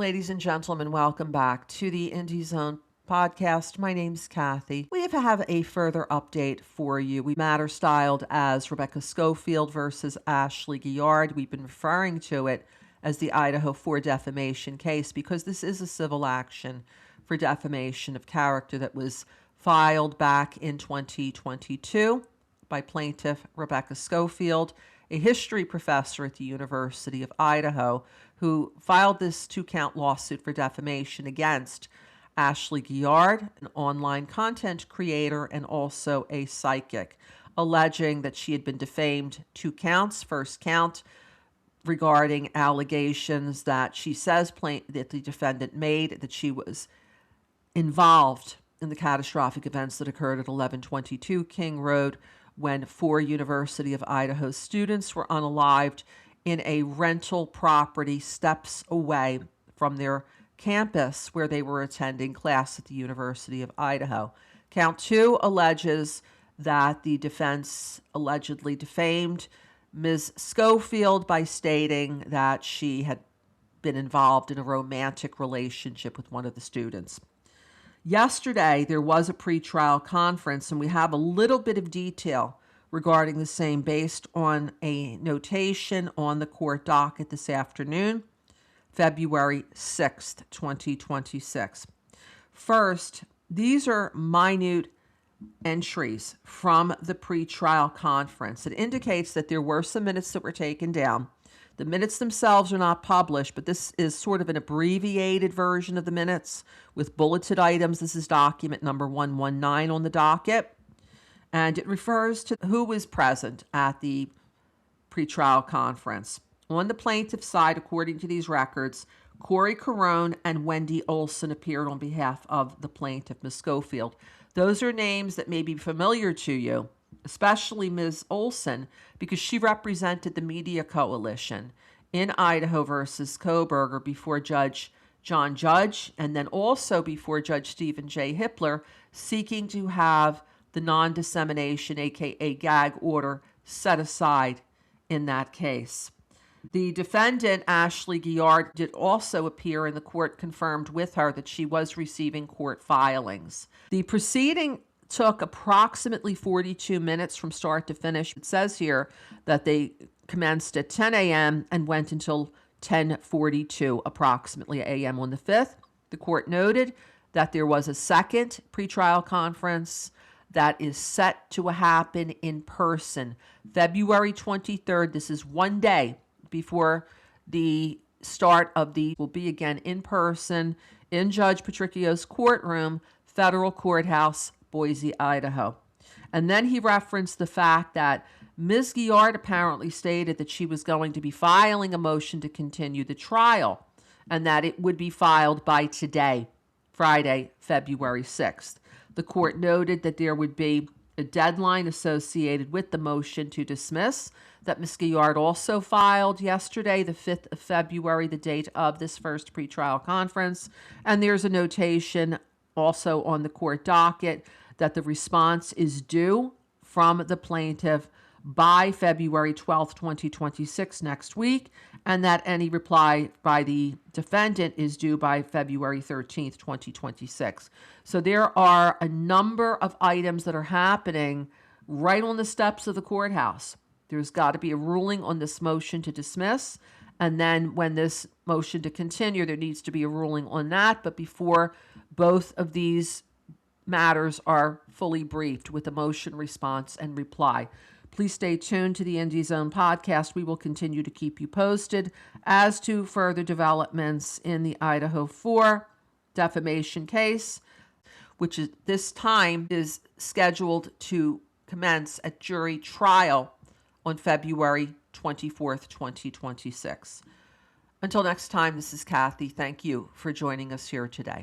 Ladies and gentlemen, welcome back to the Indie Zone podcast. My name's Kathy. We have a further update for you. We matter styled as Rebecca Schofield versus Ashley Guillard. We've been referring to it as the Idaho4 Defamation case because this is a civil action for defamation of character that was filed back in 2022 by plaintiff Rebecca Schofield, a history professor at the University of Idaho, who filed this 2-count lawsuit for defamation against Ashley Guillard, an online content creator and also a psychic, alleging that she had been defamed 2 counts. First count regarding allegations that she says that the defendant made, that she was involved in the catastrophic events that occurred at 1122 King Road when 4 University of Idaho students were unalived in a rental property steps away from their campus where they were attending class at the University of Idaho. Count 2 alleges that the defense allegedly defamed Ms. Schofield by stating that she had been involved in a romantic relationship with one of the students. Yesterday, there was a pretrial conference, and we have a little bit of detail regarding the same based on a notation on the court docket this afternoon, February 6th, 2026. First, these are minute entries from the pretrial conference. It indicates that there were some minutes that were taken down. The minutes themselves are not published, but this is sort of an abbreviated version of the minutes with bulleted items. This is document number 119 on the docket, and it refers to who was present at the pretrial conference. On the plaintiff's side, according to these records, Corey Carone and Wendy Olson appeared on behalf of the plaintiff, Ms. Schofield. Those are names that may be familiar to you, especially Ms. Olson, because she represented the media coalition in Idaho versus Koberger before Judge John Judge, and then also before Judge Stephen J. Hippler, seeking to have the non-dissemination, aka gag order, set aside in that case. The defendant, Ashley Guillard, did also appear, and the court confirmed with her that she was receiving court filings. The proceeding took approximately 42 minutes from start to finish. It says here that they commenced at 10 a.m. and went until 10:42 approximately a.m. on the 5th. The court noted that there was a second pretrial conference that is set to happen in person, February 23rd. This is one day before the start of will be again in person in Judge Patricchio's courtroom, Federal Courthouse, Boise, Idaho. And then he referenced the fact that Ms. Guillard apparently stated that she was going to be filing a motion to continue the trial and that it would be filed by today, Friday, February 6th. The court noted that there would be a deadline associated with the motion to dismiss that Ms. Guillard also filed yesterday, the 5th of February, the date of this first pretrial conference. And there's a notation also on the court docket that the response is due from the plaintiff by February 12th, 2026, next week, and that any reply by the defendant is due by February 13th, 2026. So there are a number of items that are happening right on the steps of the courthouse. There's got to be a ruling on this motion to dismiss, and then when this motion to continue, there needs to be a ruling on that. But before both of these matters are fully briefed with a motion response and reply. Please stay tuned to the Indie Zone podcast. We will continue to keep you posted as to further developments in the Idaho4 defamation case, which is this time is scheduled to commence at jury trial on February 24th, 2026. Until next time, this is Kathy. Thank you for joining us here today.